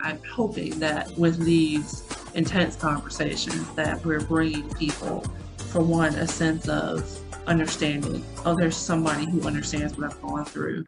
I'm hoping that with these intense conversations that we're bringing people, for one, a sense of understanding. Oh, there's somebody who understands what I'm going through.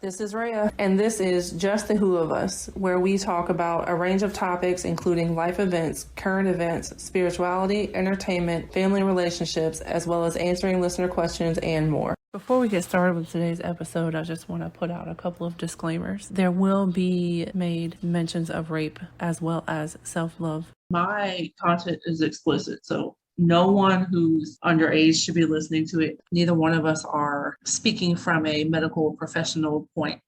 This is Rhea, and this is Just the Who of Us, where we talk about a range of topics including life events, current events, spirituality, entertainment, family relationships, as well as answering listener questions and more. Before we get started with today's episode, I just want to put out a couple of disclaimers. There will be made mentions of rape as well as self-love. My content is explicit, so no one who's underage should be listening to it. Neither one of us are speaking from a medical professional point.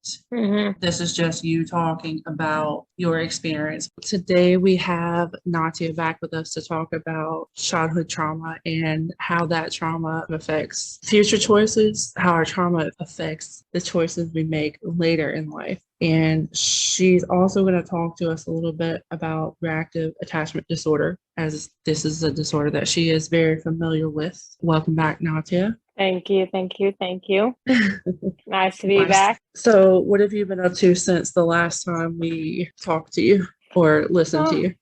This is just you talking about your experience. Today we have Natia back with us to talk about childhood trauma and how that trauma affects future choices, how our trauma affects the choices we make later in life. And she's also going to talk to us a little bit about reactive attachment disorder, as this is a disorder that she is very familiar with. Welcome back, Natia. Thank you. Nice to be back. So what have you been up to since the last time we talked to you or listened to you?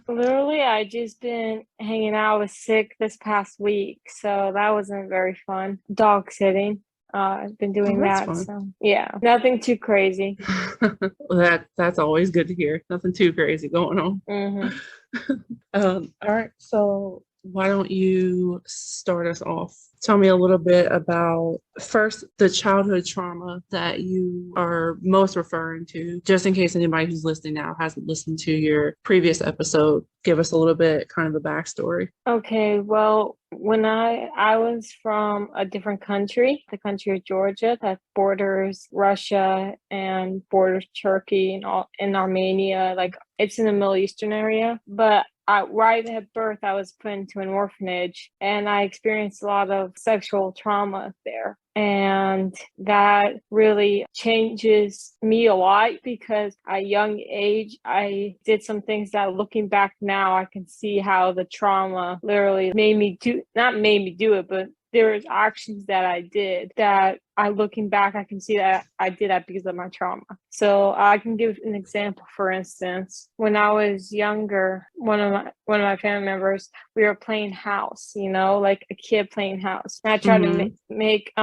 Literally, I just been hanging out. I was sick this past week, so that wasn't very fun. Dog sitting. I've been doing that. Fun. So yeah, nothing too crazy. That's always good to hear. Nothing too crazy going on. All right. So why don't you start us off? Tell me a little bit about, first, the childhood trauma that you are most referring to, just in case anybody who's listening now hasn't listened to your previous episode. Give us a little bit kind of a backstory. Okay, well, when I was from a different country, the country of Georgia that borders Russia and borders Turkey and Armenia, like it's in the Middle Eastern area. But right at birth, I was put into an orphanage, and I experienced a lot of sexual trauma there. And that really changes me a lot because at a young age, I did some things that looking back now, I can see how the trauma literally not made me do it, but there was actions that I did that looking back, I can see that I did that because of my trauma. So I can give an example. For instance, when I was younger, one of my family members, we were playing house, like a kid playing house. And I tried to make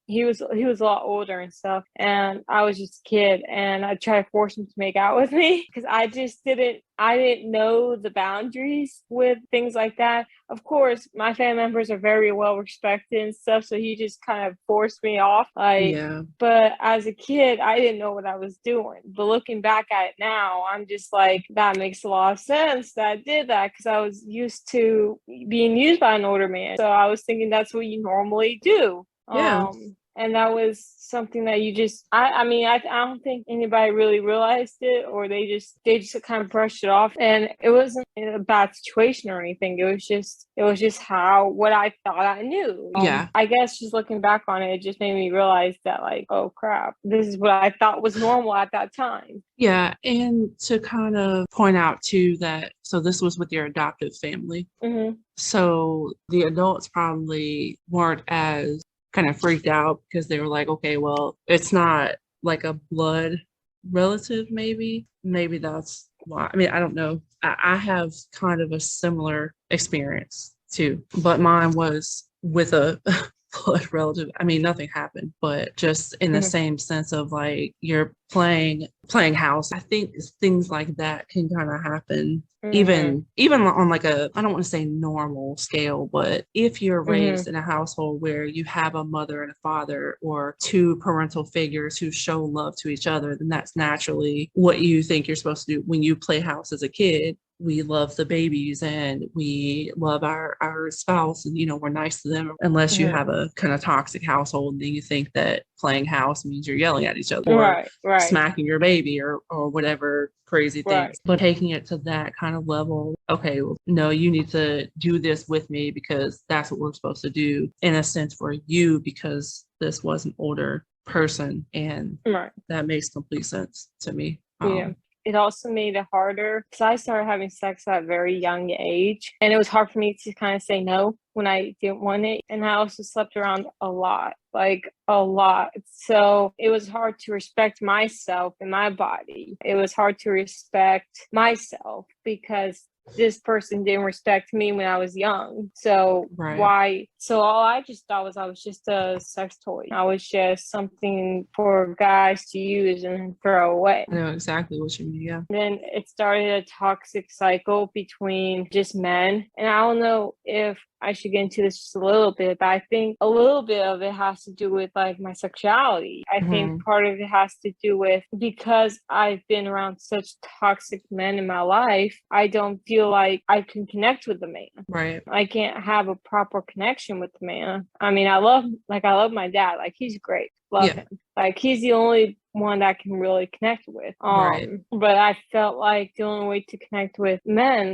he was a lot older and stuff, and I was just a kid, and I tried to force him to make out with me because I didn't know the boundaries with things like that. Of course, my family members are very well respected and stuff, so he just kind of forced me off. But as a kid, I didn't know what I was doing. But looking back at it now, I'm just like, that makes a lot of sense that I did that because I was used to being used by an older man. So I was thinking that's what you normally do. Yeah. And that was something that you just, I don't think anybody really realized it, or they just kind of brushed it off. And it wasn't a bad situation or anything. It was just what I thought I knew. I guess just looking back on it, it just made me realize that, like, oh crap, this is what I thought was normal at that time. Yeah. And to kind of point out too that, so this was with your adoptive family. So the adults probably weren't as kind of freaked out because they were like, okay, well, it's not like a blood relative, maybe that's why. I mean, I don't know. I have kind of a similar experience too, but mine was with a blood relative. I mean, nothing happened, but just in the same sense of like you're playing house. I think things like that can kind of happen even on like I don't want to say normal scale, but if you're raised in a household where you have a mother and a father or two parental figures who show love to each other, then that's naturally what you think you're supposed to do. When you play house as a kid, we love the babies and we love our spouse, and we're nice to them, unless you have a kind of toxic household, and then you think that playing house means you're yelling at each other or smacking your baby or whatever crazy things. But taking it to that kind of level, okay, well, no, you need to do this with me because that's what we're supposed to do, in a sense, for you, because this was an older person, and that makes complete sense to me. it also made it harder because I started having sex at a very young age, and it was hard for me to kind of say no when I didn't want it. And I also slept around a lot, like a lot. So it was hard to respect myself and my body. It was hard to respect myself because this person didn't respect me when I was young. So why? So all I just thought was I was just a sex toy. I was just something for guys to use and throw away. I know exactly what you mean, yeah. Then it started a toxic cycle between just men. And I don't know if I should get into this just a little bit, but I think a little bit of it has to do with like my sexuality. I think part of it has to do with because I've been around such toxic men in my life, I don't feel like I can connect with the man. Right. I can't have a proper connection with the man. I mean, I love my dad. Like, he's great. Love him. Like, he's the only one that I can really connect with. But I felt like the only way to connect with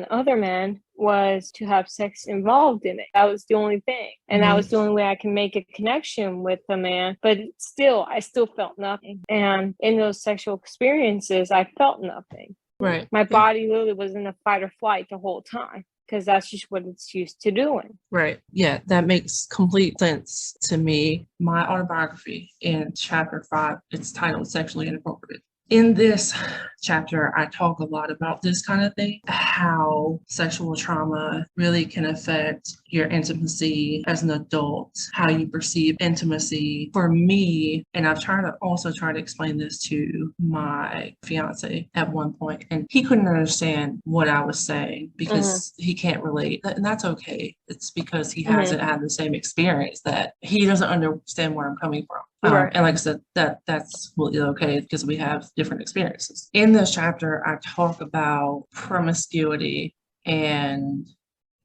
other men, was to have sex involved in it. That was the only thing. And that was the only way I can make a connection with a man. But still, I still felt nothing. And in those sexual experiences, I felt nothing. Right. My body literally was in a fight or flight the whole time, because that's just what it's used to doing. Right. Yeah, that makes complete sense to me. My autobiography in chapter 5, it's titled Sexually Inappropriate. In this chapter, I talk a lot about this kind of thing, how sexual trauma really can affect your intimacy as an adult, how you perceive intimacy. For me, and I've tried to explain this to my fiance at one point, and he couldn't understand what I was saying because he can't relate, and that's okay. It's because he hasn't had the same experience, that he doesn't understand where I'm coming from. And like I said, that's completely okay because we have different experiences. In this chapter, I talk about promiscuity and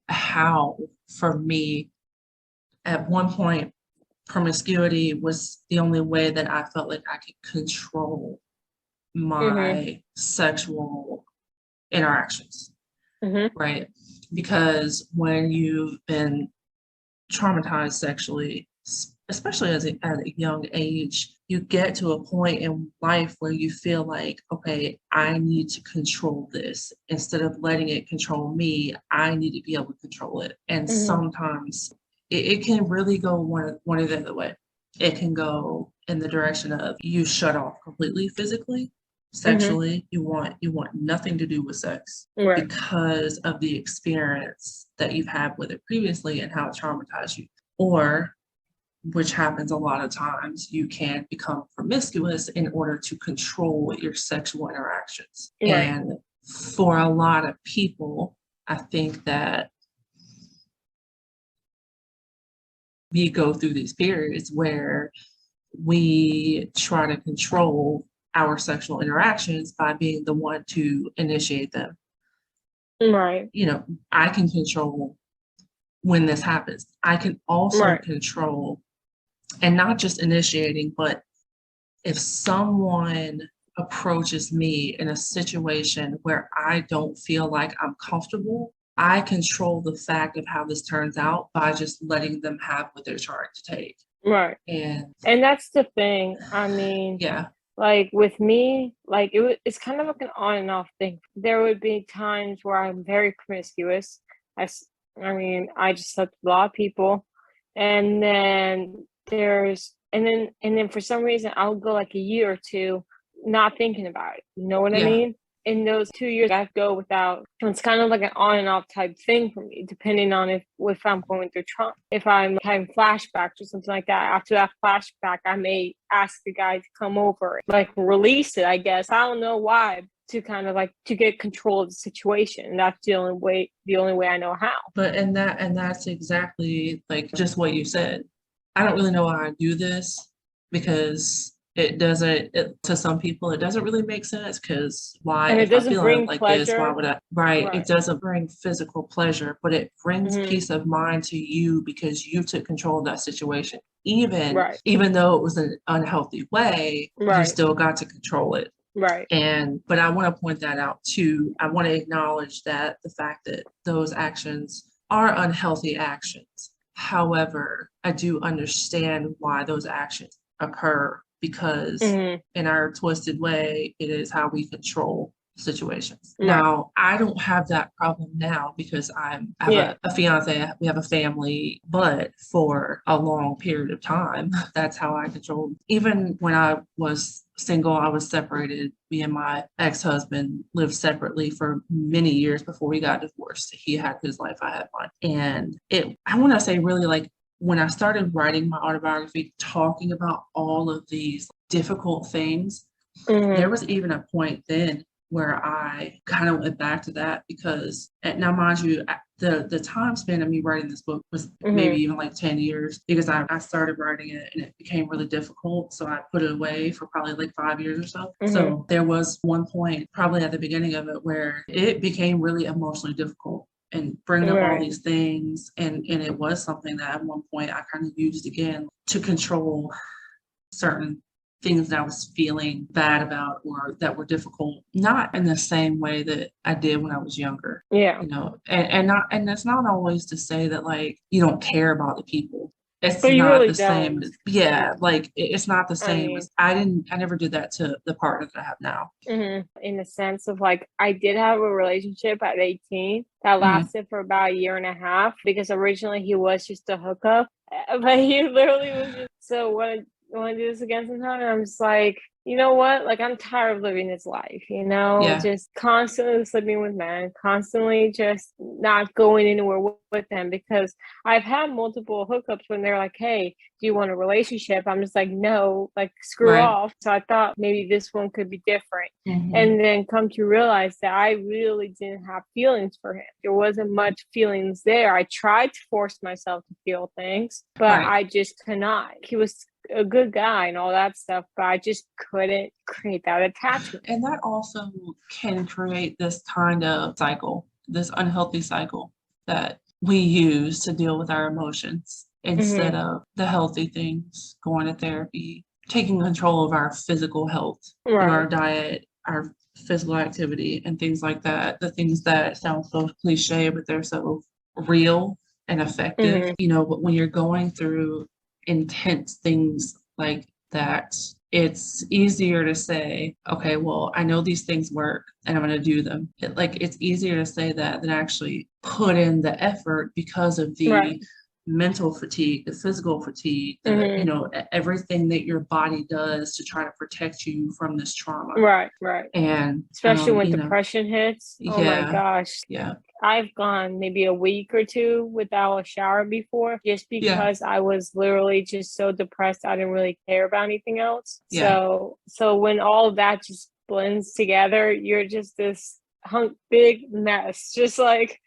how, for me, at one point, promiscuity was the only way that I felt like I could control my sexual interactions, right? Because when you've been traumatized sexually, especially at a young age, you get to a point in life where you feel like, okay, I need to control this. Instead of letting it control me, I need to be able to control it. And sometimes it can really go one or the other way. It can go in the direction of you shut off completely physically, sexually. You want nothing to do with sex because of the experience that you've had with it previously and how it traumatized you. Or, which happens a lot of times, you can become promiscuous in order to control your sexual interactions. And for a lot of people, I think that we go through these periods where we try to control our sexual interactions by being the one to initiate them. Right. I can control when this happens. I can also control, and not just initiating, but if someone approaches me in a situation where I don't feel like I'm comfortable, I control the fact of how this turns out by just letting them have what they're trying to take. Right. And that's the thing. I mean, like with me, like it's kind of like an on and off thing. There would be times where I'm very promiscuous. I just slept with a lot of people. And then and then for some reason I'll go like a year or two not thinking about it. You know what I mean? In those 2 years I go without. It's kind of like an on and off type thing for me, depending on if I'm going through trauma. If I'm having flashbacks or something like that, after that flashback, I may ask the guy to come over, like release it, I guess. I don't know why, to kind of like to get control of the situation. And that's the only way I know how. But and that's exactly like just what you said. I don't really know why I do this, because to some people it doesn't really make sense, because why, and if I'm feeling like pleasure. this, why would I? It doesn't bring physical pleasure, but it brings peace of mind to you because you took control of that situation. Even though it was an unhealthy way, you still got to control it. But I want to point that out too. I want to acknowledge that the fact that those actions are unhealthy actions. However, I do understand why those actions occur, because in our twisted way, it is how we control situations. Right. Now, I don't have that problem now because I have a fiance, we have a family, but for a long period of time, that's how I controlled. Even when I was single, I was separated. Me and my ex-husband lived separately for many years before we got divorced. He had his life, I had mine. And I want to say really like when I started writing my autobiography, talking about all of these difficult things, there was even a point then where I kind of went back to that because now mind you, the time span of me writing this book was maybe even like 10 years because I started writing it and it became really difficult. So I put it away for probably like 5 years or so. So there was one point probably at the beginning of it where it became really emotionally difficult and bringing up all these things. And it was something that at one point I kind of used again to control certain things that I was feeling bad about or that were difficult, not in the same way that I did when I was younger. Yeah. You know, and that's not always to say that like you don't care about the people. It's But you not really the same don't. as like it's not the same as I never did that to the partner that I have now. In the sense of like I did have a relationship at 18 that lasted for about a year and a half because originally he was just a hookup, but he literally was just so want to do this again sometime. And I'm just like, you know what? Like, I'm tired of living this life, just constantly sleeping with men, constantly just not going anywhere with them because I've had multiple hookups when they're like, hey, do you want a relationship? I'm just like, no, like, screw off. So I thought maybe this one could be different. And then come to realize that I really didn't have feelings for him. There wasn't much feelings there. I tried to force myself to feel things, but I just could not. He was a good guy and all that stuff, but I just couldn't create that attachment. And that also can create this kind of cycle, this unhealthy cycle that we use to deal with our emotions instead of the healthy things, going to therapy, taking control of our physical health through our diet, our physical activity, and things like that. The things that sound so cliche, but they're so real and effective. But when you're going through intense things like that, it's easier to say, okay, well, I know these things work and I'm going to do them. It's easier to say that than actually put in the effort because of the mental fatigue, the physical fatigue, everything that your body does to try to protect you from this trauma. Right. And especially when depression hits. Oh my gosh. Yeah. I've gone maybe a week or two without a shower before just because I was literally just so depressed. I didn't really care about anything else. So when all of that just blends together, you're just this big mess. Just like,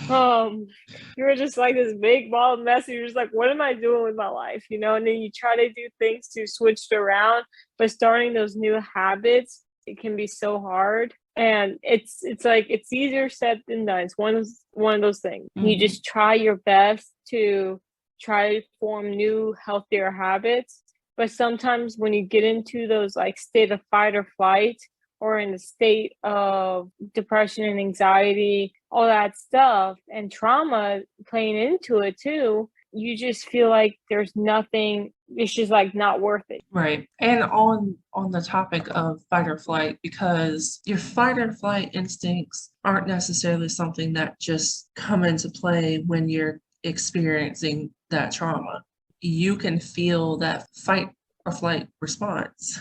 you're just like this big ball of mess. And you're just like, what am I doing with my life? And then you try to do things to switch it around, but starting those new habits, it can be so hard. And it's like it's easier said than done. It's one of those things. You just try your best to try to form new, healthier habits. But sometimes when you get into those like state of fight or flight, or in the state of depression and anxiety, all that stuff, and trauma playing into it too, you just feel like there's nothing, it's just like not worth it. Right. And on the topic of fight or flight, because your fight or flight instincts aren't necessarily something that just come into play when you're experiencing that trauma. You can feel that fight or flight response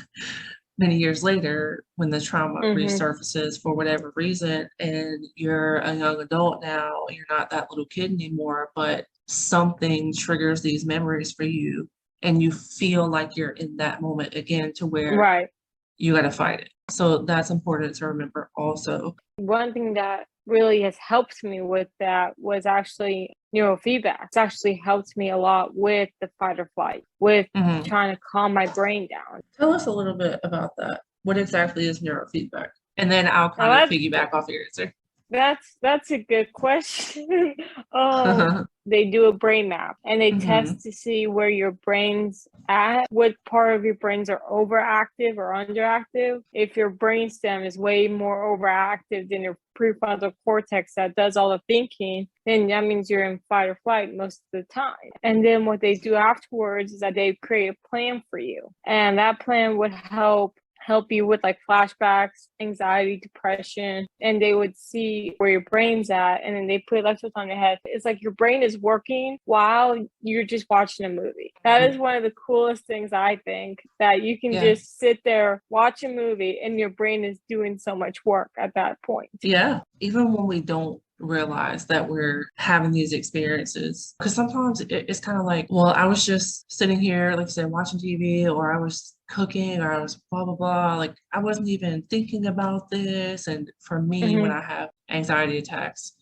many years later when the trauma resurfaces for whatever reason, and you're a young adult now, you're not that little kid anymore, but something triggers these memories for you and you feel like you're in that moment again to where you got to fight it. So that's important to remember also. One thing that really has helped me with that was actually neurofeedback. It's actually helped me a lot with the fight or flight, with trying to calm my brain down. Tell us a little bit about that. What exactly is neurofeedback? And then I'll kind of piggyback off your answer. That's a good question. They do a brain map and they test to see where your brain's at, what part of your brains are overactive or underactive. If your brainstem is way more overactive than your prefrontal cortex that does all the thinking, then that means you're in fight or flight most of the time. And then what they do afterwards is that they create a plan for you. And that plan would help help you with like flashbacks, anxiety, depression, and they would see where your brain's at, and then they put electrodes on your head. It's like your brain is working while you're just watching a movie. That is one of the coolest things, I think, that you can just sit there, watch a movie, and your brain is doing so much work at that point. Yeah, even when we don't realize that we're having these experiences, because sometimes it's kind of like, well, I was just sitting here, like I said, watching TV, or I was cooking, or I was blah blah blah, like I wasn't even thinking about this. And for me, when I have anxiety attacks,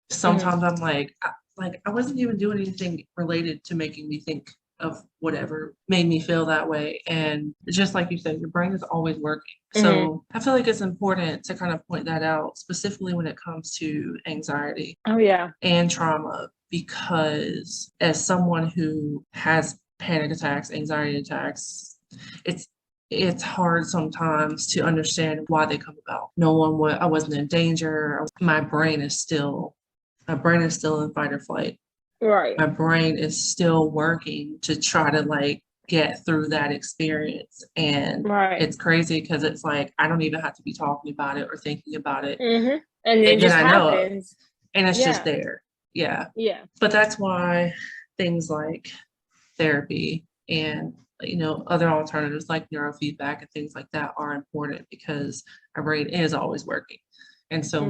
sometimes I'm like I wasn't even doing anything related to making me think of whatever made me feel that way. And just like you said, your brain is always working. So I feel like it's important to kind of point that out, specifically when it comes to anxiety and trauma, because as someone who has panic attacks, anxiety attacks, it's hard sometimes to understand why they come about. I wasn't in danger. My brain is still in fight or flight. Right. My brain is still working to try to like get through that experience. And it's crazy because it's like I don't even have to be talking about it or thinking about it. And it just happens. And it's just there. Yeah. But that's why things like therapy and other alternatives like neurofeedback and things like that are important, because our brain is always working. And so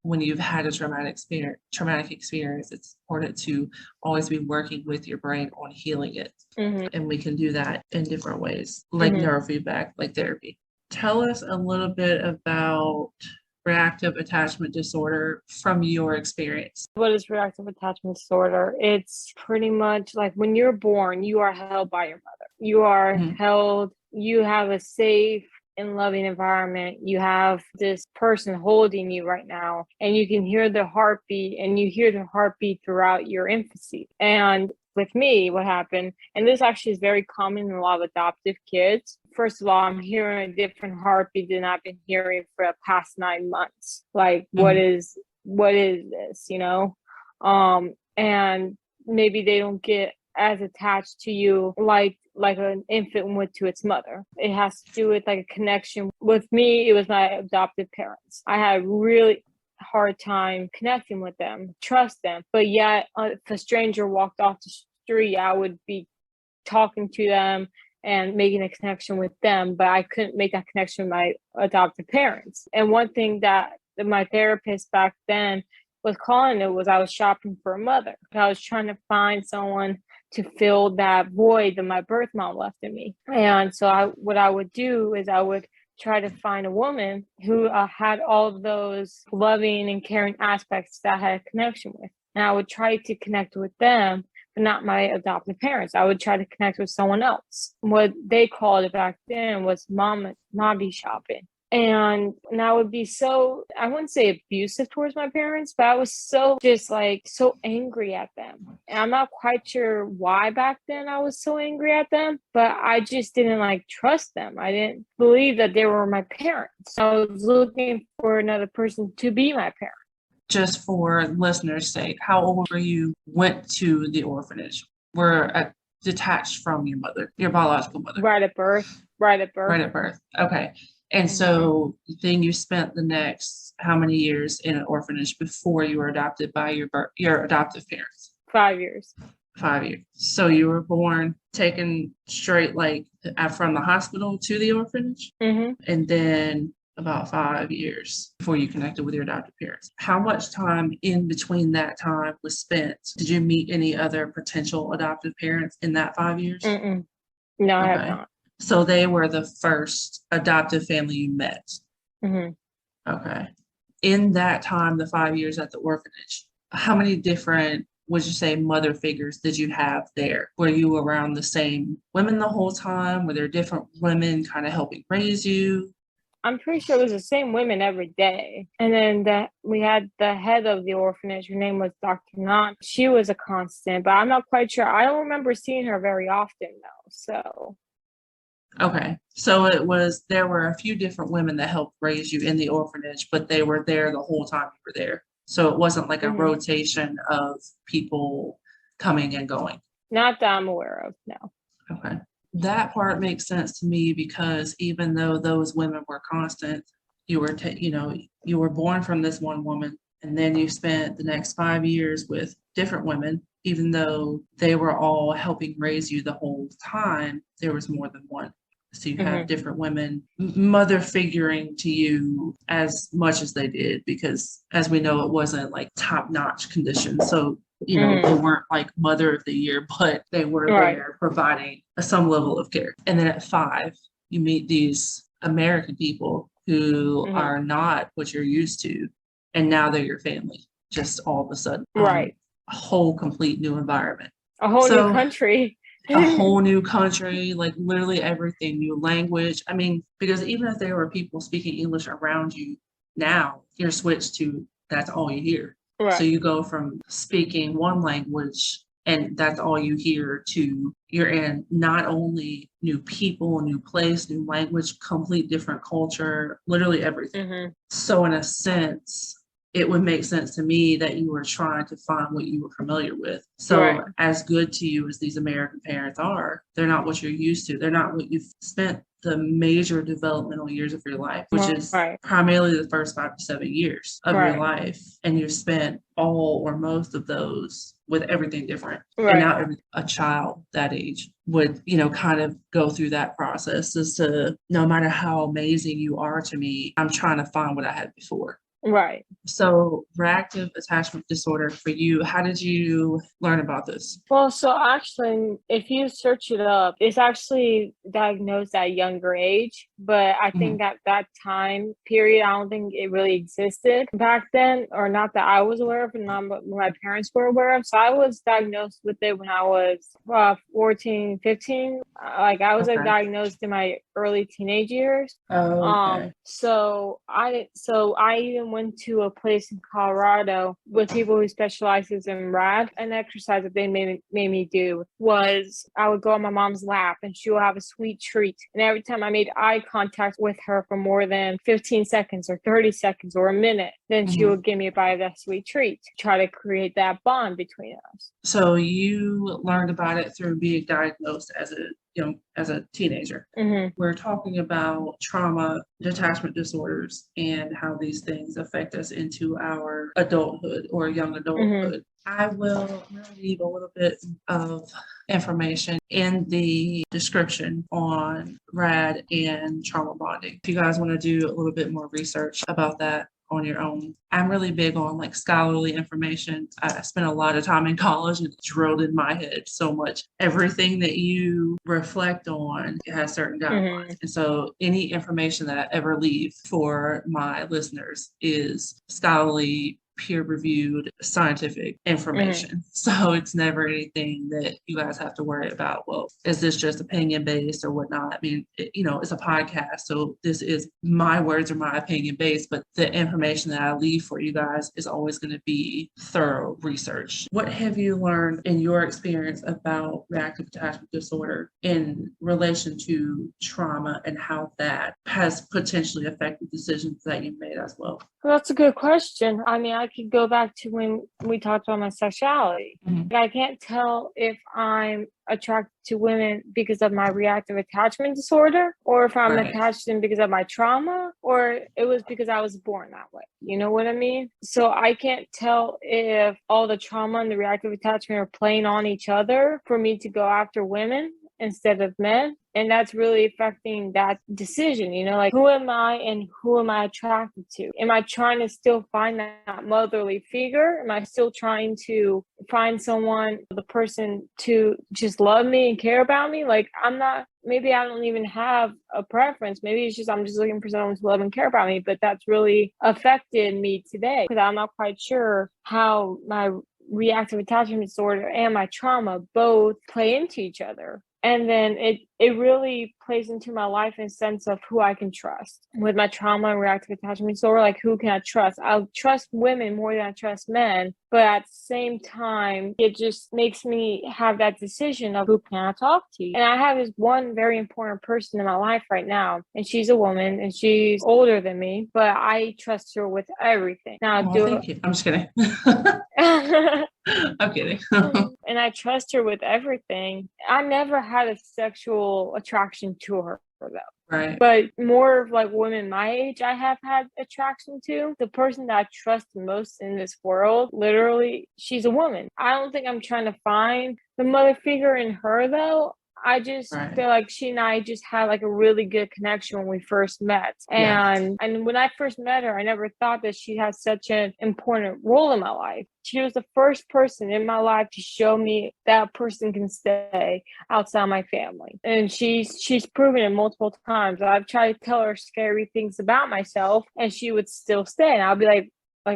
when you've had a traumatic experience, it's important to always be working with your brain on healing it. And we can do that in different ways, like neurofeedback, like therapy. Tell us a little bit about reactive attachment disorder from your experience. What is reactive attachment disorder? It's pretty much like when you're born, you are held by your mother. You are held, you have a safe and loving environment. You have this person holding you right now, and you can hear the heartbeat, and you hear the heartbeat throughout your infancy. And with me, what happened, and this actually is very common in a lot of adoptive kids. First of all, I'm hearing a different heartbeat than I've been hearing for the past 9 months. Like, what is this, and maybe they don't get as attached to you like an infant would to its mother. It has to do with like a connection. With me, it was my adoptive parents. I had really hard time connecting with them, trust them. But yet, if a stranger walked off the street, I would be talking to them and making a connection with them, but I couldn't make that connection with my adoptive parents. And one thing that my therapist back then was calling it was I was shopping for a mother. I was trying to find someone to fill that void that my birth mom left in me. And so what I would do is I would try to find a woman who had all of those loving and caring aspects that I had a connection with. And I would try to connect with them, but not my adoptive parents. I would try to connect with someone else. What they called it back then was mommy shopping. And I would be so, I wouldn't say abusive towards my parents, but I was so angry at them. And I'm not quite sure why back then I was so angry at them, but I just didn't trust them. I didn't believe that they were my parents. I was looking for another person to be my parent. Just for listeners' sake, how old were you went to the orphanage? Were detached from your mother, your biological mother? Right at birth. Okay. And so then you spent the next how many years in an orphanage before you were adopted by your adoptive parents? 5 years. 5 years. So you were taken straight from the hospital to the orphanage? And then about 5 years before you connected with your adoptive parents. How much time in between that time was spent? Did you meet any other potential adoptive parents in that 5 years? No, I have not. So they were the first adoptive family you met? Okay. In that time, the 5 years at the orphanage, how many different, would you say, mother figures did you have there? Were you around the same women the whole time? Were there different women kind of helping raise you? I'm pretty sure it was the same women every day. And then we had the head of the orphanage. Her name was Dr. Natia. She was a constant, but I'm not quite sure. I don't remember seeing her very often, though. So. Okay. So there were a few different women that helped raise you in the orphanage, but they were there the whole time you were there. So it wasn't like a rotation of people coming and going. Not that I'm aware of, no. Okay. that part makes sense to me because even though those women were constant, you were, you were born from this one woman, and then you spent the next 5 years with different women, even though they were all helping raise you the whole time, there was more than one. So you have different women mother figuring to you as much as they did, because as we know, it wasn't like top-notch conditions. So, they weren't like mother of the year, but they were there providing some level of care. And then at 5, you meet these American people who are not what you're used to. And now they're your family, just all of a sudden. Right. A whole complete new environment. A whole new country. A whole new country, like literally everything, new language. I mean, because even if there were people speaking English around you now, you're switched to that's all you hear. Right. So you go from speaking one language and that's all you hear to you're in not only new people, new place, new language, complete different culture, literally everything. So in a sense, it would make sense to me that you were trying to find what you were familiar with. So as good to you as these American parents are, they're not what you're used to. They're not what you've spent the major developmental years of your life, which is primarily the first 5 to 7 years of your life. And you've spent all or most of those with everything different. And now a child that age would, kind of go through that process as to no matter how amazing you are to me, I'm trying to find what I had before. Right. So reactive attachment disorder for you, how did you learn about this? Well, so actually, if you search it up, it's actually diagnosed at a younger age. But I think that time period, I don't think it really existed back then, or not that I was aware of, and not what my parents were aware of. So I was diagnosed with it when I was 14, 15. Like I was diagnosed in my early teenage years. So I even went to a place in Colorado with people who specializes in RAD. An exercise that they made me do was I would go on my mom's lap and she would have a sweet treat. And every time I made eye contact with her for more than 15 seconds or 30 seconds or a minute, then she would give me a bite of that sweet treat to try to create that bond between us. So you learned about it through being diagnosed as a teenager. We're talking about trauma, detachment disorders, and how these things affect us into our adulthood or young adulthood. I will leave a little bit of information in the description on RAD and trauma bonding. If you guys want to do a little bit more research about that on your own. I'm really big on like scholarly information. I spent a lot of time in college and it's drilled in my head so much. Everything that you reflect on has certain guidelines. And so any information that I ever leave for my listeners is scholarly, peer-reviewed scientific information. So it's never anything that you guys have to worry about, well, is this just opinion-based or whatnot? I mean, it's a podcast, so this is my words or my opinion-based, but the information that I leave for you guys is always going to be thorough research. What have you learned in your experience about reactive attachment disorder in relation to trauma and how that has potentially affected decisions that you've made as well? Well, that's a good question. I mean, I could go back to when we talked about my sexuality. I can't tell if I'm attracted to women because of my reactive attachment disorder, or if I'm attached to them because of my trauma, or it was because I was born that way. You know what I mean? So I can't tell if all the trauma and the reactive attachment are playing on each other for me to go after women instead of men. And that's really affecting that decision, like who am I and who am I attracted to? Am I trying to still find that motherly figure? Am I still trying to find someone, the person to just love me and care about me? Like maybe I don't even have a preference. Maybe it's just I'm just looking for someone to love and care about me. But that's really affected me today because I'm not quite sure how my reactive attachment disorder and my trauma both play into each other. And then it really plays into my life in the sense of who I can trust. With my trauma and reactive attachment disorder, like who can I trust? I'll trust women more than I trust men. But at the same time, it just makes me have that decision of who can I talk to. And I have this one very important person in my life right now, and she's a woman and she's older than me, but I trust her with everything. Now, thank you. I'm just kidding. I'm kidding. And I trust her with everything. I never had a sexual attraction to her, though. Right. But more of like women my age, I have had attraction to. The person that I trust the most in this world, literally, she's a woman. I don't think I'm trying to find the mother figure in her, though. I just feel like she and I just had like a really good connection when we first met. And when I first met her, I never thought that she had such an important role in my life. She was the first person in my life to show me that person can stay outside my family. And she's proven it multiple times. I've tried to tell her scary things about myself and she would still stay. And I'll be like,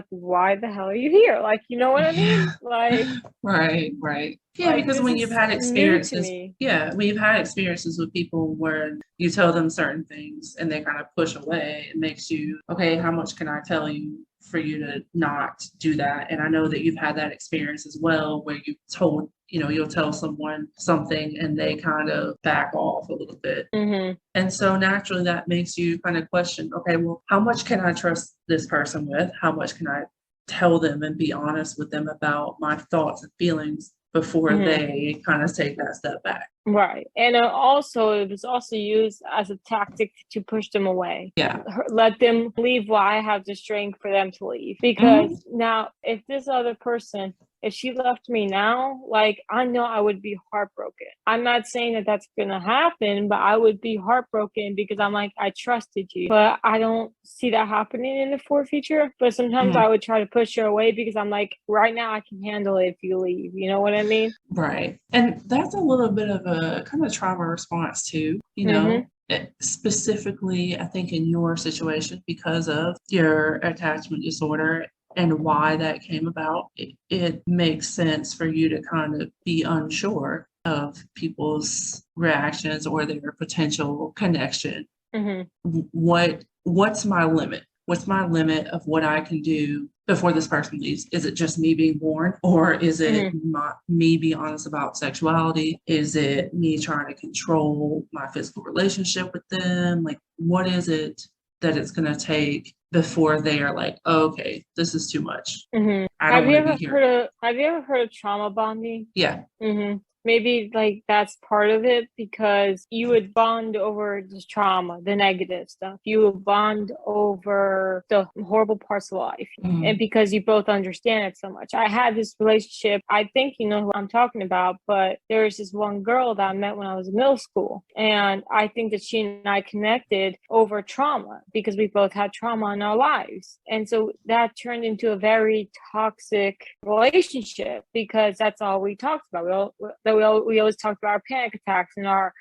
why the hell are you here? Like, you know what I mean? Like, right. Yeah, like, because when you've had experiences, when you've had experiences with people where you tell them certain things and they kind of push away, it makes you, okay, how much can I tell you for you to not do that? And I know that you've had that experience as well, where you've told, you'll tell someone something and they kind of back off a little bit. Mm-hmm. And so naturally that makes you kind of question, okay, well, how much can I trust this person with? How much can I tell them and be honest with them about my thoughts and feelings before they kind of take that step back? Right. And it was also used as a tactic to push them away. Yeah. Let them leave while I have the strength for them to leave. Because now, if this other person, if she left me now, like, I know I would be heartbroken. I'm not saying that that's going to happen, but I would be heartbroken because I'm like, I trusted you. But I don't see that happening in the future. But sometimes I would try to push her away because I'm like, right now I can handle it if you leave. You know what I mean? Right. And that's a little bit of a kind of trauma response too, specifically, I think in your situation, because of your attachment disorder and why that came about, it makes sense for you to kind of be unsure of people's reactions or their potential connection. What's my limit? What's my limit of what I can do before this person leaves? Is it just me being born, or is it me being honest about sexuality? Is it me trying to control my physical relationship with them? Like, what is it that it's going to take before they are like, oh, okay, this is too much. I don't want to be here. Have you ever heard of trauma bonding? Yeah. Maybe like that's part of it, because you would bond over this trauma, the negative stuff. You would bond over the horrible parts of life. And because you both understand it so much. I had this relationship, I think you know who I'm talking about, but there was this one girl that I met when I was in middle school. And I think that she and I connected over trauma because we both had trauma in our lives. And so that turned into a very toxic relationship because that's all we talked about. We always talked about our panic attacks and our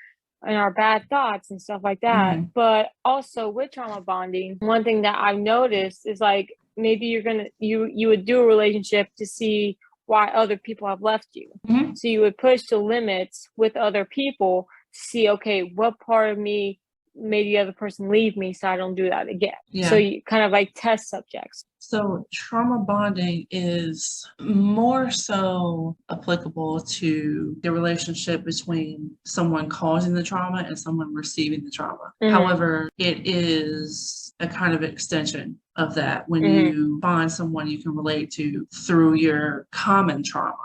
bad thoughts and stuff like that. But also with trauma bonding, one thing that I've noticed is like maybe you would do a relationship to see why other people have left you. So you would push the limits with other people to see, okay, what part of me made the other person leave me so I don't do that again. So you kind of like test subjects. So trauma bonding is more so applicable to the relationship between someone causing the trauma and someone receiving the trauma. However, it is a kind of extension of that when you find someone you can relate to through your common trauma.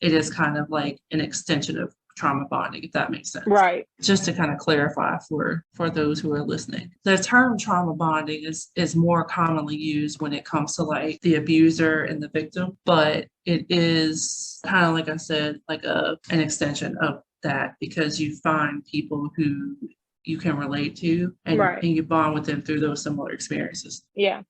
It is kind of like an extension of trauma bonding, if that makes sense. Right. Just to kind of clarify for those who are listening. The term trauma bonding is more commonly used when it comes to like the abuser and the victim, but it is kind of, like I said, like an extension of that, because you find people who you can relate to and you bond with them through those similar experiences. Yeah.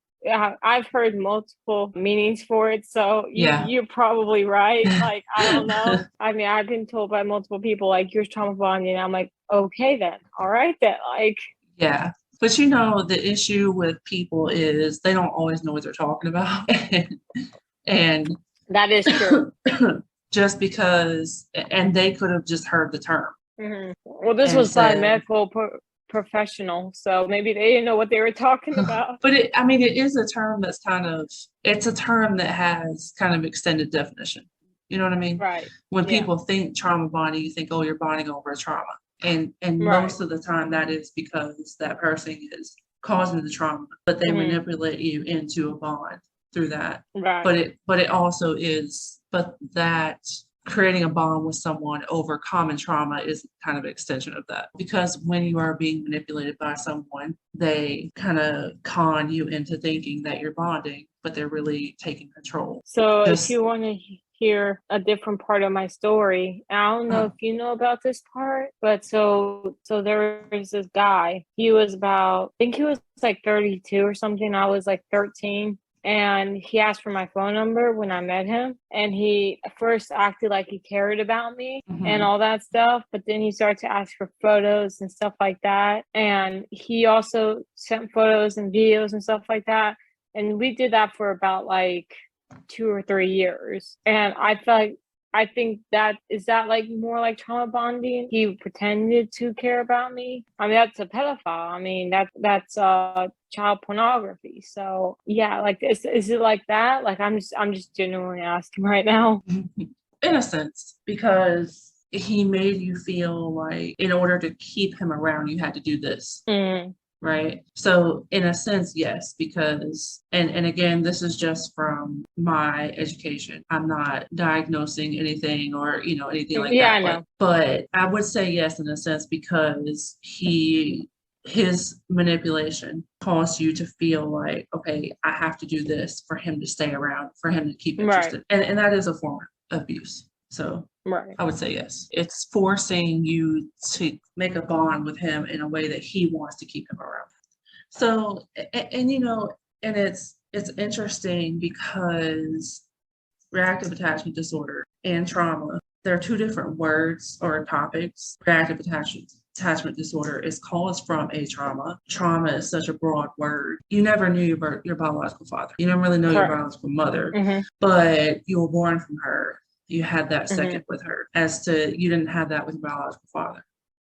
I've heard multiple meanings for it, so you're probably right. Like, I don't know. I mean, I've been told by multiple people, like, you're trauma bonding. I'm like, okay then, all right then. Like, yeah. But the issue with people is they don't always know what they're talking about. And that is true. Just because, and they could have just heard the term. Well, this was by medical professional, so maybe they didn't know what they were talking about. But it is a term that's it's a term that has kind of extended definition. You know what I mean? Right. When people think trauma bonding, you think, oh, you're bonding over a trauma. And Right. most of the time that is because that person is causing the trauma, but they manipulate you into a bond through that. Right. But it also is, but that creating a bond with someone over common trauma is kind of an extension of that. Because when you are being manipulated by someone, they kind of con you into thinking that you're bonding, but they're really taking control. So if you want to hear a different part of my story, I don't know if you know about this part, but so there was this guy. He was I think he was like 32 or something. I was like 13. And he asked for my phone number when I met him. And he at first acted like he cared about me and all that stuff. But then he started to ask for photos and stuff like that. And he also sent photos and videos and stuff like that. And we did that for about like 2 or 3 years. And I think that is that like more like trauma bonding. He pretended to care about me. I mean, that's a pedophile. I mean, that's child pornography. So yeah, like is it like that? Like I'm just genuinely asking right now. In a sense, because he made you feel like in order to keep him around, you had to do this. Right. So in a sense, yes, because, and again, this is just from my education. I'm not diagnosing anything or, anything like Yeah, that. I know. But I would say yes, in a sense, because his manipulation caused you to feel like, okay, I have to do this for him to stay around, for him to keep interested. Right. And that is a form of abuse. So I would say yes. It's forcing you to make a bond with him in a way that he wants to keep him around. So, and it's interesting because reactive attachment disorder and trauma, they're two different words or topics. Reactive attachment disorder is caused from a trauma. Trauma is such a broad word. You never knew your biological father. You didn't really know your biological mother, but you were born from her. You had that second with her, you didn't have that with your biological father.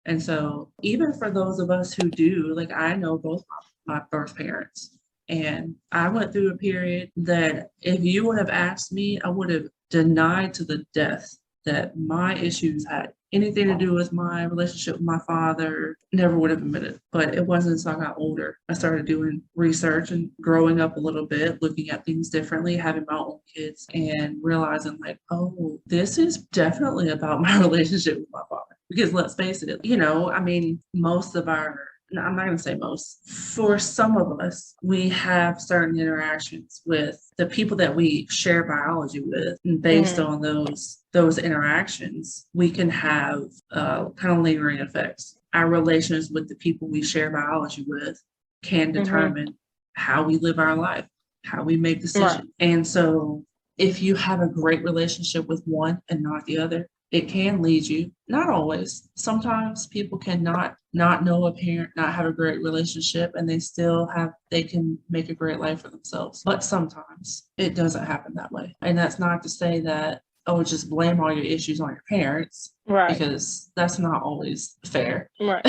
And so even for those of us who do, like I know both my birth parents, and I went through a period that if you would have asked me, I would have denied to the death that my issues had anything to do with my relationship with my father, never would have admitted. But it wasn't until I got older. I started doing research and growing up a little bit, looking at things differently, having my own kids and realizing like, oh, this is definitely about my relationship with my father. Because let's face it, most of I'm not going to say most. For some of us, we have certain interactions with the people that we share biology with. And based on those interactions, we can have kind of lingering effects. Our relations with the people we share biology with can determine how we live our life, how we make decisions. Right. And so if you have a great relationship with one and not the other, it can lead you, not always. Sometimes people can not know a parent, not have a great relationship, and they can make a great life for themselves. But sometimes it doesn't happen that way. And that's not to say that, just blame all your issues on your parents. Right. Because that's not always fair. Right.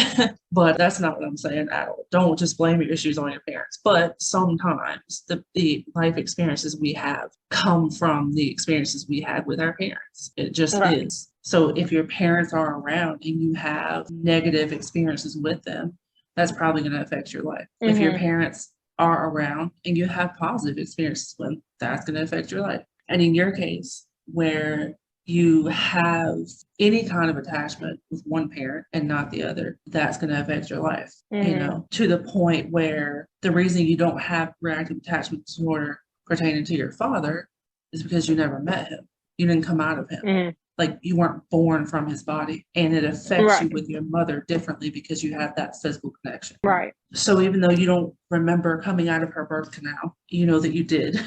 But that's not what I'm saying at all. Don't just blame your issues on your parents. But sometimes the life experiences we have come from the experiences we had with our parents. It just is. So if your parents are around and you have negative experiences with them, that's probably going to affect your life. If your parents are around and you have positive experiences with them, that's going to affect your life. And in your case, where you have any kind of attachment with one parent and not the other, that's going to affect your life, to the point where the reason you don't have reactive attachment disorder pertaining to your father is because you never met him. You didn't come out of him. Like you weren't born from his body, and it affects you with your mother differently because you have that physical connection. Right. So even though you don't remember coming out of her birth canal, you know that you did.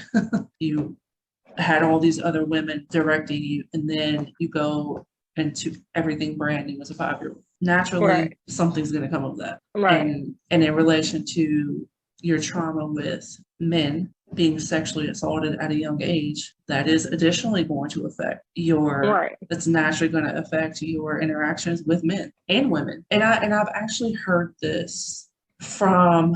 You had all these other women directing you, and then you go into everything brand new as a 5-year-old. Naturally, something's going to come of that. Right. And in relation to your trauma with men, being sexually assaulted at a young age, that is additionally going to affect it's naturally going to affect your interactions with men and women. And I've actually heard this from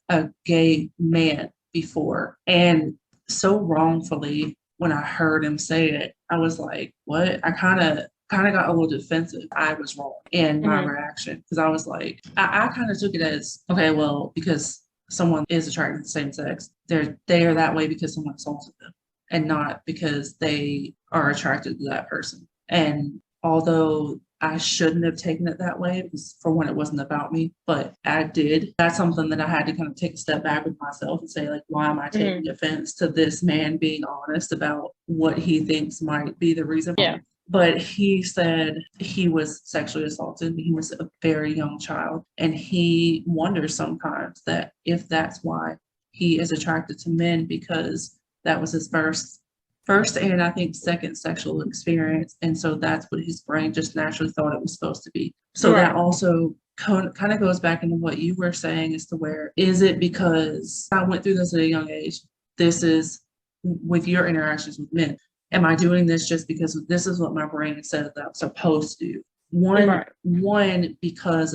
a gay man before, and so wrongfully. When I heard him say it, I was like, what? I kind of got a little defensive. I was wrong in my reaction, because I was like, I kind of took it as, okay, well, because someone is attracted to the same sex, they are that way because someone assaulted them, and not because they are attracted to that person. And although I shouldn't have taken it that way, because for one, it wasn't about me, but I did. That's something that I had to kind of take a step back with myself and say, like, why am I taking offense to this man being honest about what he thinks might be the reason? Yeah. But he said he was sexually assaulted. He was a very young child. And he wonders sometimes that if that's why he is attracted to men, because that was his first and I think second sexual experience. And so that's what his brain just naturally thought it was supposed to be. So that also kind of goes back into what you were saying, as to where, is it because I went through this at a young age? This is with your interactions with men. Am I doing this just because this is what my brain said that I'm supposed to do? One, because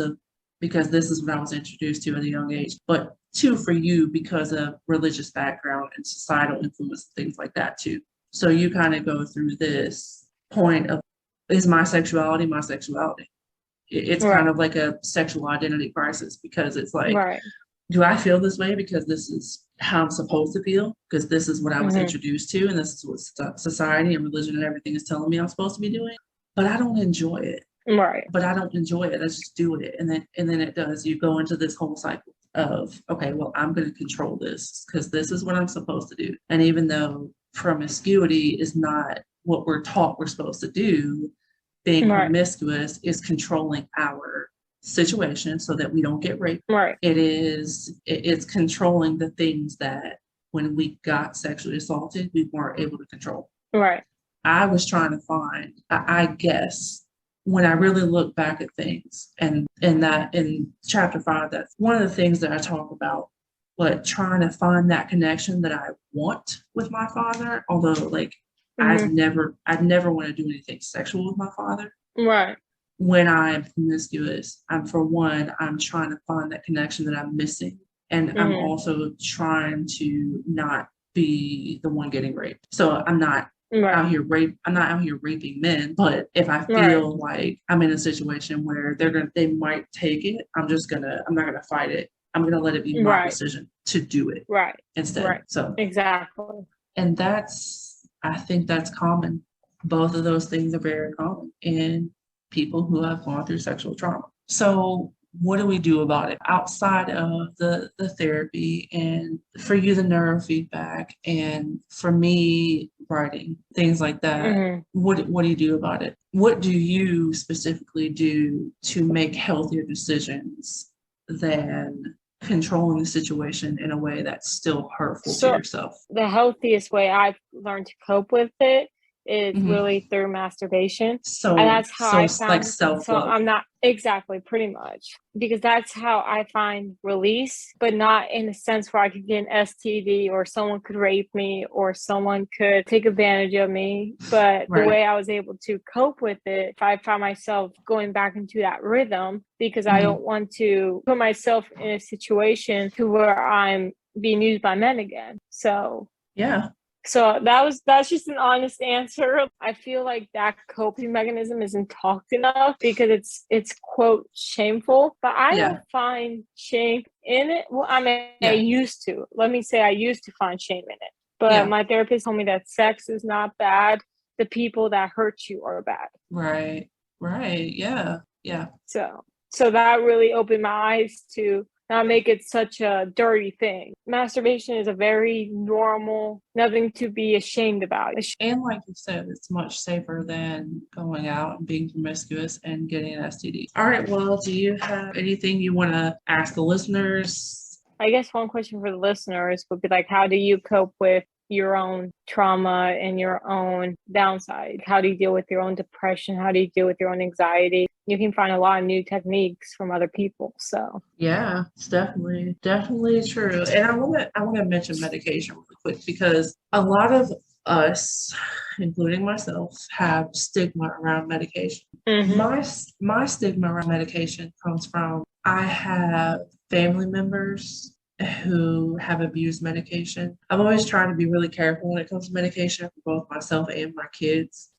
this is what I was introduced to at a young age, but two, for you, because of religious background and societal influence, things like that too. So you kind of go through this point of, is my sexuality my sexuality? It's kind of like a sexual identity crisis, because it's like, do I feel this way because this is how I'm supposed to feel? Because this is what I was introduced to, and this is what society and religion and everything is telling me I'm supposed to be doing. But I don't enjoy it. But I don't enjoy it. I just do it. And then it does. You go into this whole cycle of, okay, well, I'm going to control this because this is what I'm supposed to do. And even though promiscuity is not what we're taught we're supposed to do, being promiscuous is controlling our situation so that we don't get raped. It's controlling the things that when we got sexually assaulted, we weren't able to control. I was trying to find, I guess, when I really look back at things, and in chapter 5, that's one of the things that I talk about, but trying to find that connection that I want with my father, although like I'd never want to do anything sexual with my father. When I'm promiscuous, I'm trying to find that connection that I'm missing. And I'm also trying to not be the one getting raped. So I'm not out here raping men, but if I feel like I'm in a situation where they might take it, I'm not gonna fight it. I'm gonna let it be my decision to do it instead. So exactly. And I think that's common. Both of those things are very common in people who have gone through sexual trauma. So what do we do about it outside of the therapy, and for you, the neurofeedback, and for me, writing, things like that? What do you do about it? What do you specifically do to make healthier decisions than controlling the situation in a way that's still hurtful to yourself? The healthiest way I've learned to cope with it is really through masturbation. And that's how I found, like, self-love. So I'm not exactly, pretty much, because that's how I find release, but not in a sense where I could get an STD or someone could rape me or someone could take advantage of me. But the way I was able to cope with it, I found myself going back into that rhythm, because I don't want to put myself in a situation to where I'm being used by men again. So so that's just an honest answer. I feel like that coping mechanism isn't talked enough because it's quote shameful, but I don't find shame in it. Well, I mean, I used to. Let me say I used to find shame in it. But my therapist told me that sex is not bad. The people that hurt you are bad. Right. Yeah. So that really opened my eyes to not make it such a dirty thing. Masturbation is a very normal, nothing to be ashamed about. And like you said, it's much safer than going out and being promiscuous and getting an STD. All right, well, do you have anything you want to ask the listeners? I guess one question for the listeners would be like, how do you cope with your own trauma and your own downside? How do you deal with your own depression? How do you deal with your own anxiety? you can find a lot of new techniques from other people. So Yeah, it's definitely true. And I want to mention medication really quick because a lot of us, including myself, have stigma around medication. My stigma around medication comes from I have family members who have abused medication. I'm always trying to be really careful when it comes to medication for both myself and my kids,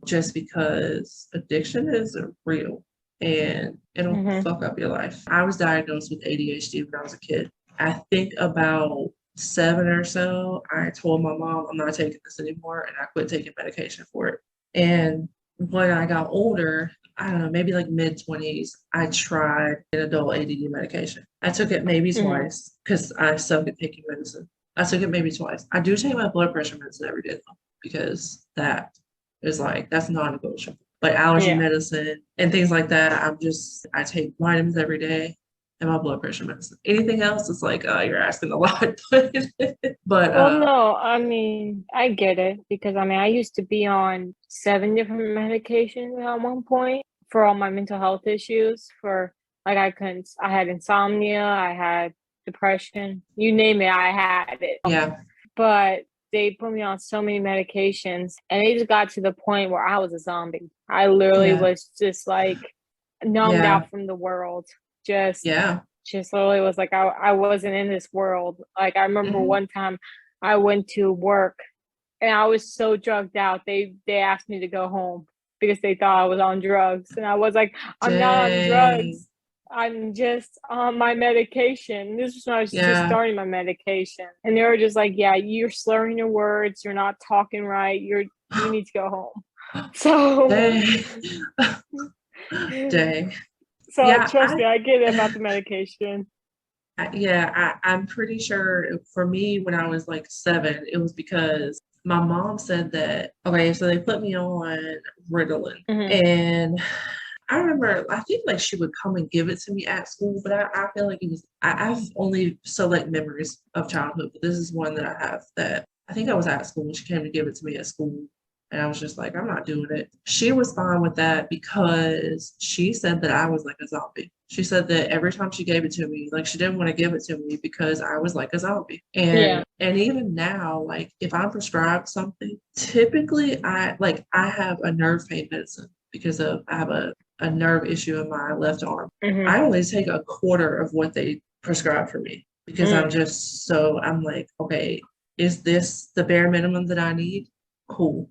just because addiction is real and it'll fuck up your life. I was diagnosed with ADHD when I was a kid. I think about 7 or so, I told my mom I'm not taking this anymore, and I quit taking medication for it. And when I got older, I don't know, maybe like mid-20s, I tried an adult ADD medication. I took it maybe twice because I suck at taking medicine. I took it maybe twice. I do take my blood pressure medicine every day though, because that is like, that's non-negotiable. Like allergy medicine and things like that. I take vitamins every day and my blood pressure medicine. Anything else is like, you're asking a lot. But well, no, I mean, I get it because I mean, I used to be on 7 different medications at one point for all my mental health issues. For like, I had insomnia, I had depression, you name it, I had it. Yeah. But they put me on so many medications, and it just got to the point where I was a zombie. I literally was just like numbed out from the world. Just literally was like I wasn't in this world. Like I remember one time I went to work and I was so drugged out. They asked me to go home because they thought I was on drugs, and I was like, I'm not on drugs. I'm just on my medication. This was when I was just starting my medication. And they were just like, yeah, you're slurring your words. You're not talking right. You need to go home. So Dang. So trust me, I get it about the medication. I'm pretty sure for me when I was like 7, it was because my mom said that, okay, so they put me on Ritalin. And I remember, I think like she would come and give it to me at school, but I feel like it was, I've only select memories of childhood, but this is one that I have that I think I was at school. She came to give it to me at school. And I was just like, I'm not doing it. She was fine with that because she said that I was like a zombie. She said that every time she gave it to me, like she didn't want to give it to me because I was like a zombie. And even now, like if I'm prescribed something, typically I have a nerve pain medicine because I have a nerve issue in my left arm. I only take a quarter of what they prescribe for me because I'm like, okay, is this the bare minimum that I need? Cool.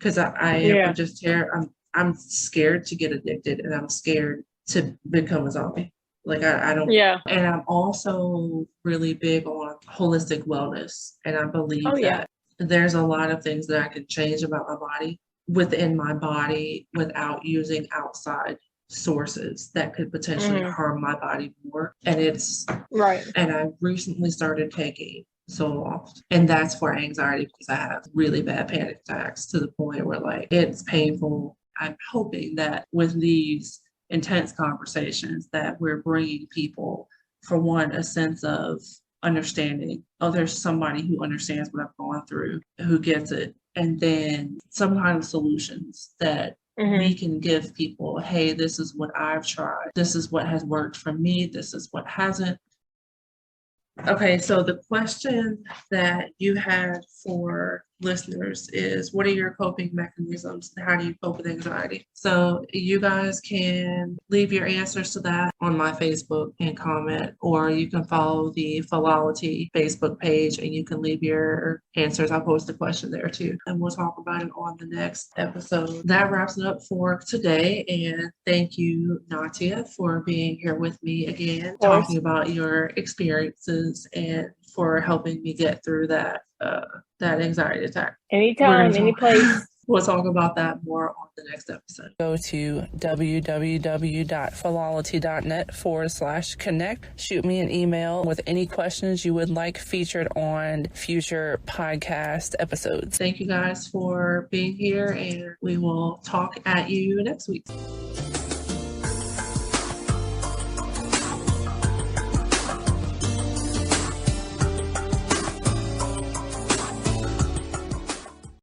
Because I'm scared to get addicted, and I'm scared to become a zombie. Like I don't. Yeah. And I'm also really big on holistic wellness, and I believe that there's a lot of things that I can change about my body within my body without using outside sources that could potentially harm my body more. And it's And I recently started taking Zoloft, and that's for anxiety because I have really bad panic attacks to the point where like it's painful. I'm hoping that with these intense conversations that we're bringing people, for one, a sense of understanding. Oh, there's somebody who understands what I've gone through, who gets it, and then some kind of solutions that we can give people. Hey, this is what I've tried. This is what has worked for me. This is what hasn't. Okay, so the question that you had for listeners is, what are your coping mechanisms and how do you cope with anxiety? So you guys can leave your answers to that on my Facebook and comment, or you can follow the Philology Facebook page and you can leave your answers. I'll post a question there too, and we'll talk about it on the next episode. That wraps it up for today, and thank you, Natia, for being here with me again, talking about your experiences and for helping me get through that anxiety attack. Anytime, any place. We'll talk about that more on the next episode. Go to www.philology.net/connect. Shoot me an email with any questions you would like featured on future podcast episodes. Thank you guys for being here, and we will talk at you next week.